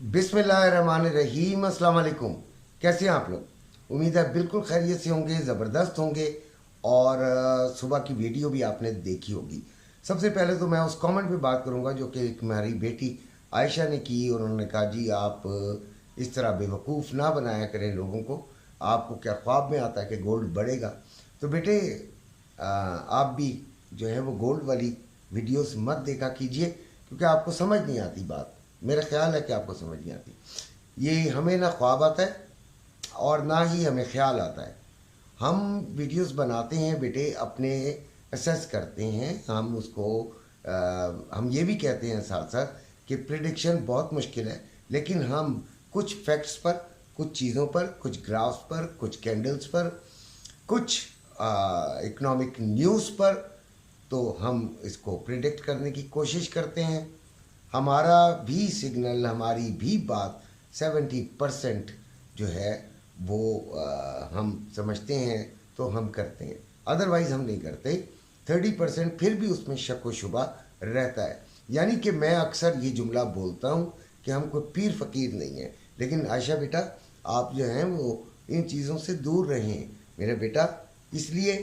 बिस्मिल्लाहिर्रहमानिर्रहीम। अस्सलाम वालेकुम। कैसे हैं आप लोग? उम्मीद है बिल्कुल खैरियत से होंगे, ज़बरदस्त होंगे। और सुबह की वीडियो भी आपने देखी होगी। सबसे पहले तो मैं उस कमेंट पे बात करूंगा जो कि एक हमारी बेटी आयशा ने की, और उन्होंने कहा जी आप इस तरह बेवकूफ़ ना बनाया करें लोगों को। आपको क्या ख्वाब में आता है कि गोल्ड बढ़ेगा? तो बेटे आप भी जो है वो गोल्ड वाली वीडियोस मत देखा कीजिए, क्योंकि आपको समझ नहीं आती बात। मेरा ख्याल है कि आपको समझ नहीं आती। ये हमें ना ख्वाब आता है और ना ही हमें ख्याल आता है। हम वीडियोस बनाते हैं बेटे, अपने असेस करते हैं हम उसको। हम ये भी कहते हैं साथ साथ कि प्रिडिक्शन बहुत मुश्किल है, लेकिन हम कुछ फैक्ट्स पर, कुछ चीज़ों पर, कुछ ग्राफ्स पर, कुछ कैंडल्स पर, कुछ इकोनॉमिक न्यूज़ पर, तो हम इसको प्रिडिक्ट करने की कोशिश करते हैं। हमारा भी सिग्नल, हमारी भी बात 70% जो है वो हम समझते हैं तो हम करते हैं, अदरवाइज़ हम नहीं करते। 30% फिर भी उसमें शक व शुबा रहता है। यानी कि मैं अक्सर ये जुमला बोलता हूँ कि हम कोई पीर फ़कीर नहीं है, लेकिन आयशा बेटा आप जो हैं वो इन चीज़ों से दूर रहें मेरे बेटा। इसलिए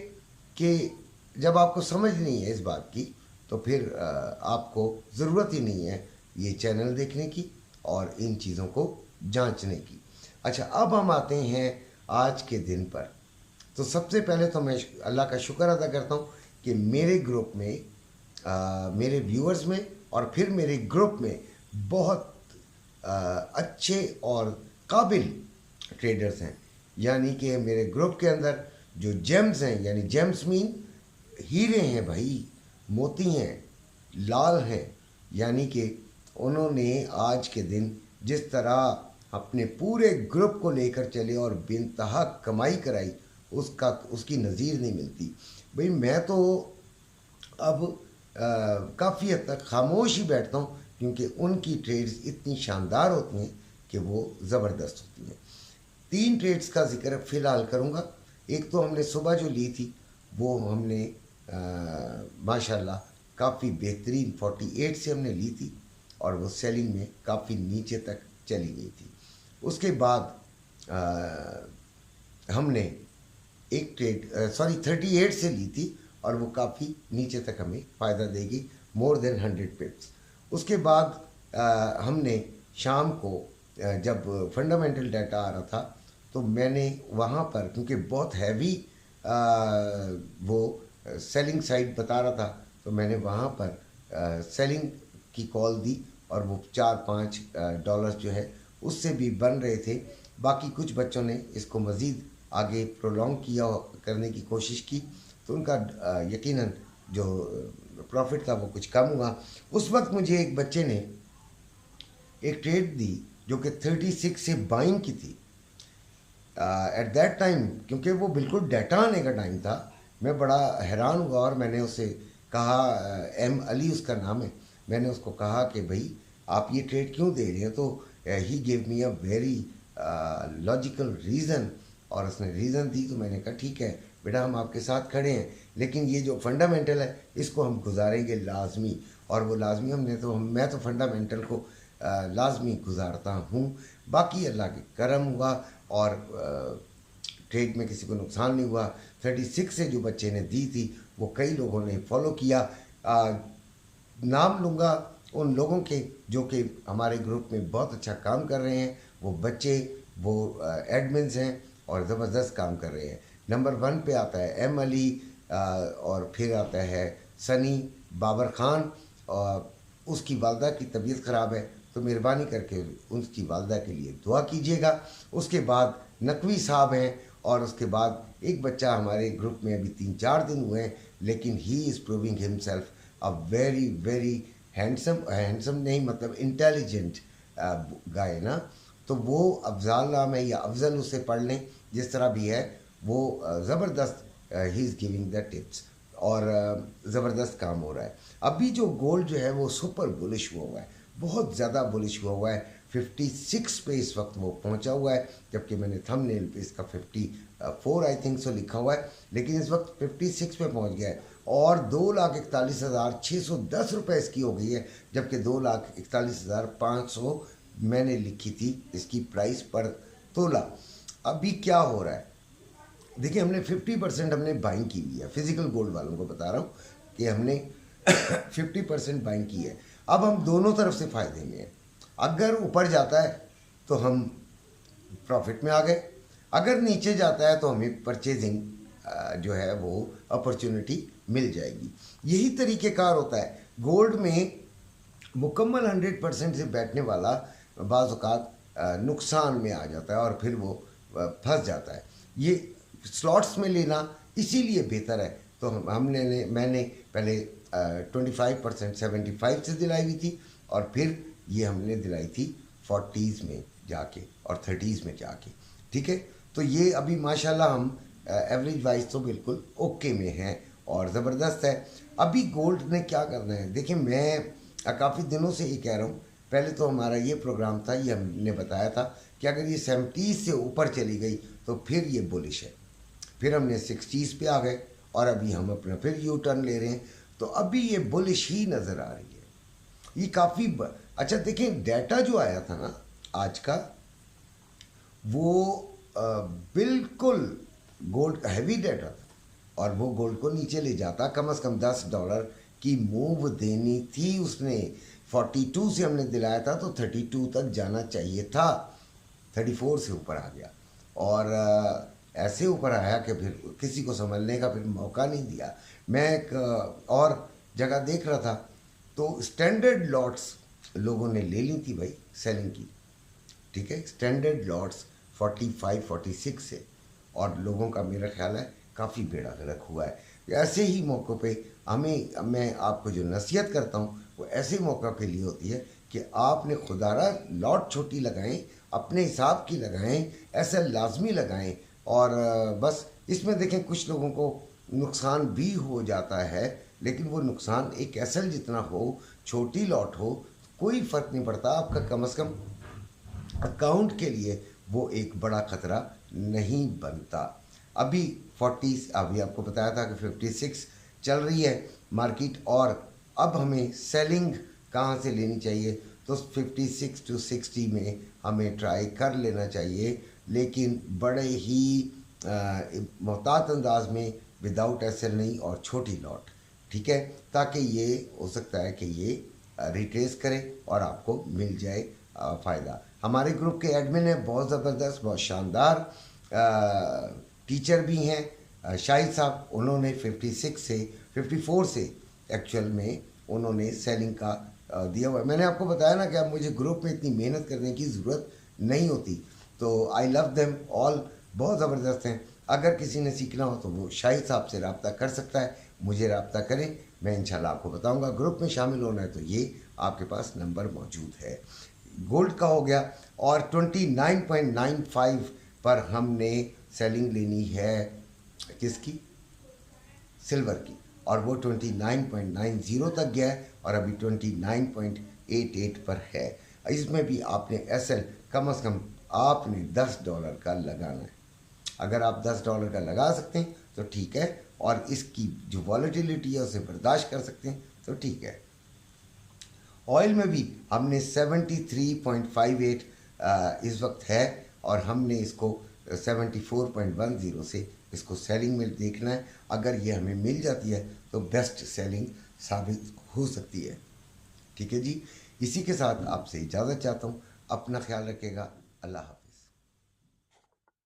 कि जब आपको समझ नहीं है इस बात की, तो फिर आपको ज़रूरत ही नहीं है ये चैनल देखने की और इन चीज़ों को जांचने की। अच्छा, अब हम आते हैं आज के दिन पर। तो सबसे पहले तो मैं अल्लाह का शुक्र अदा करता हूँ कि मेरे ग्रुप में, मेरे व्यूअर्स में और फिर मेरे ग्रुप में बहुत अच्छे और काबिल ट्रेडर्स हैं। यानी कि मेरे ग्रुप के अंदर जो जेम्स हैं, यानी जेम्स मीन हीरे हैं भाई, मोती हैं, लाल हैं। यानी कि उन्होंने आज के दिन जिस तरह अपने पूरे ग्रुप को लेकर चले और बेइंतहा कमाई कराई, उसकी नज़ीर नहीं मिलती भाई। मैं तो अब काफ़ी हद तक खामोश ही बैठता हूँ, क्योंकि उनकी ट्रेड्स इतनी शानदार होती हैं कि वो ज़बरदस्त होती हैं। 3 ट्रेड्स का जिक्र फ़िलहाल करूँगा। एक तो हमने सुबह जो ली थी वो हमने माशाल्लाह काफ़ी बेहतरीन 48 से हमने ली थी, और वो सेलिंग में काफ़ी नीचे तक चली गई थी। उसके बाद हमने एक ट्रेड 38 से ली थी, और वो काफ़ी नीचे तक हमें फ़ायदा देगी, मोर देन 100 पिप्स। उसके बाद हमने शाम को जब फंडामेंटल डाटा आ रहा था, तो मैंने वहाँ पर, क्योंकि बहुत हैवी वो सेलिंग साइड बता रहा था, तो मैंने वहाँ पर सेलिंग की कॉल दी, और वो $4-5 जो है उससे भी बन रहे थे। बाकी कुछ बच्चों ने इसको मज़ीद आगे प्रोलॉन्ग किया, करने की कोशिश की, तो उनका यकीनन जो प्रॉफिट था वो कुछ कम हुआ। उस वक्त मुझे एक बच्चे ने एक ट्रेड दी जो कि 36 से बाइंग की थी एट दैट टाइम, क्योंकि वो बिल्कुल डाटा आने का टाइम था। मैं बड़ा हैरान हुआ, और मैंने उससे कहा, एम अली उसका नाम है, मैंने उसको कहा कि भाई आप ये ट्रेड क्यों दे रहे हैं? तो he gave me a very logical reason, और उसने रीज़न दी, तो मैंने कहा ठीक है बेटा हम आपके साथ खड़े हैं, लेकिन ये जो फंडामेंटल है इसको हम गुजारेंगे लाजमी। और वो लाजमी मैं तो फंडामेंटल को लाजमी गुजारता हूँ। बाकी अल्लाह के करम हुआ, और ट्रेड में किसी को नुकसान नहीं हुआ। 36 से जो बच्चे ने दी थी वो कई लोगों ने फॉलो किया। नाम लूँगा उन लोगों के जो कि हमारे ग्रुप में बहुत अच्छा काम कर रहे हैं। वो बच्चे, वो एडमिन्स हैं और ज़बरदस्त काम कर रहे हैं। नंबर 1 पे आता है एम अली, और फिर आता है सनी बाबर ख़ान। और उसकी वालदा की तबीयत ख़राब है, तो मेहरबानी करके उसकी वालदा के लिए दुआ कीजिएगा। उसके बाद नकवी साहब हैं, और उसके बाद एक बच्चा हमारे ग्रुप में अभी 3-4 दिन हुए हैं, लेकिन he is proving himself a very very handsome नहीं मतलब इंटेलिजेंट गाय ना। तो वो अफजाल नाम है, या अफजल उसे पढ़ लें, जिस तरह भी है वो ज़बरदस्त he is giving the tips, और ज़बरदस्त काम हो रहा है। अभी जो गोल्ड जो है वो सुपर बुलिश हुआ है, बहुत ज़्यादा बुलिश हुआ है। 56 पे इस वक्त वो पहुंचा हुआ है, जबकि मैंने थंबनेल पे इसका 54 आई थिंक सो लिखा हुआ है, लेकिन इस वक्त 56 पे पहुंच गया है। और 2,41,610 रुपये इसकी हो गई है, जबकि 2,41,500 मैंने लिखी थी इसकी प्राइस पर तोला। अभी क्या हो रहा है, देखिए हमने 50% हमने बाइंग की हुई है, फिजिकल गोल्ड वालों को बता रहा हूँ कि हमने 50% बाइंग की है। अब हम दोनों तरफ से फ़ायदे में हैं। अगर ऊपर जाता है तो हम प्रॉफिट में आ गए, अगर नीचे जाता है तो हमें परचेजिंग जो है वो अपॉर्चुनिटी मिल जाएगी। यही तरीक़ेकार होता है गोल्ड में। मुकम्मल 100% से बैठने वाला बाज़ औक़ात नुकसान में आ जाता है और फिर वो फंस जाता है। ये स्लॉट्स में लेना इसीलिए बेहतर है। तो मैंने पहले 25% 75 से दिलाई हुई थी और फिर ये हमने दिलाई थी 40s में जाके और 30s में जाके। ठीक है, तो ये अभी माशाल्लाह हम एवरेज वाइज तो बिल्कुल ओके में हैं और ज़बरदस्त है। अभी गोल्ड ने क्या करना है, देखिए मैं काफ़ी दिनों से ये कह रहा हूँ। पहले तो हमारा ये प्रोग्राम था, ये हमने बताया था कि अगर ये 70s से ऊपर चली गई तो फिर ये बुलिश है। फिर हमने 60s पे आ गए और अभी हम अपना फिर यू टर्न ले रहे हैं, तो अभी ये बुलिश ही नज़र आ रही है। ये काफ़ी अच्छा देखें, डाटा जो आया था ना आज का, वो बिल्कुल गोल्ड हैवी डाटा था और वो गोल्ड को नीचे ले जाता। कम से कम $10 की मूव देनी थी उसने। 42 से हमने दिलाया था तो 32 तक जाना चाहिए था, 34 से ऊपर आ गया और ऐसे ऊपर आया कि फिर किसी को संभलने का फिर मौका नहीं दिया। मैं एक और जगह देख रहा था तो स्टैंडर्ड लॉट्स लोगों ने ले ली थी भाई सेलिंग की। ठीक है, स्टैंडर्ड लॉट्स 45 46 से, और लोगों का मेरा ख्याल है काफ़ी बेड़ा गर्क हुआ है। ऐसे ही मौक़ों पे मैं आपको जो नसीहत करता हूँ वो ऐसे मौक़ों के लिए होती है कि आपने खुदारा लॉट छोटी लगाएं, अपने हिसाब की लगाएं, ऐसा लाजमी लगाएं। और बस इसमें देखें कुछ लोगों को नुकसान भी हो जाता है, लेकिन वो नुकसान एक एसएल जितना हो, छोटी लॉट हो, कोई फ़र्क नहीं पड़ता। आपका कम से कम अकाउंट के लिए वो एक बड़ा ख़तरा नहीं बनता। अभी 40, अभी आपको बताया था कि 56 चल रही है मार्केट, और अब हमें सेलिंग कहाँ से लेनी चाहिए, तो 56 to 60 में हमें ट्राई कर लेना चाहिए, लेकिन बड़े ही मोहतात अंदाज में, विदाउट एसएल नहीं और छोटी लॉट। ठीक है, ताकि ये हो सकता है कि ये रिट्रेस करे और आपको मिल जाए फ़ायदा। हमारे ग्रुप के एडमिन है बहुत ज़बरदस्त, बहुत शानदार टीचर भी हैं शाहिद साहब। उन्होंने 56 से 54 से एक्चुअल में उन्होंने सेलिंग का दिया हुआ है। मैंने आपको बताया ना कि अब मुझे ग्रुप में इतनी मेहनत करने की ज़रूरत नहीं होती, तो आई लव देम ऑल, बहुत ज़बरदस्त हैं। अगर किसी ने सीखना हो तो वो शाहिद साहब से रब्ता कर सकता है, मुझे रब्ता करें, मैं इंशाल्लाह आपको बताऊंगा। ग्रुप में शामिल होना है तो ये आपके पास नंबर मौजूद है। गोल्ड का हो गया, और 29.95 पर हमने सेलिंग लेनी है किसकी, सिल्वर की, और वो 29.90 तक गया है और अभी 29.88 पर है। इसमें भी आपने एसएल कम से कम आपने $10 का लगाना है। अगर आप $10 का लगा सकते हैं तो ठीक है, और इसकी जो वॉलेटिलिटी है उसे बर्दाश्त कर सकते हैं तो ठीक है। ऑयल में भी हमने 73.58 इस वक्त है, और हमने इसको 74.10 से इसको सेलिंग में देखना है। अगर ये हमें मिल जाती है तो बेस्ट सेलिंग साबित हो सकती है। ठीक है जी, इसी के साथ आपसे इजाज़त चाहता हूँ। अपना ख्याल रखिएगा। अल्लाह हाफ़िज़।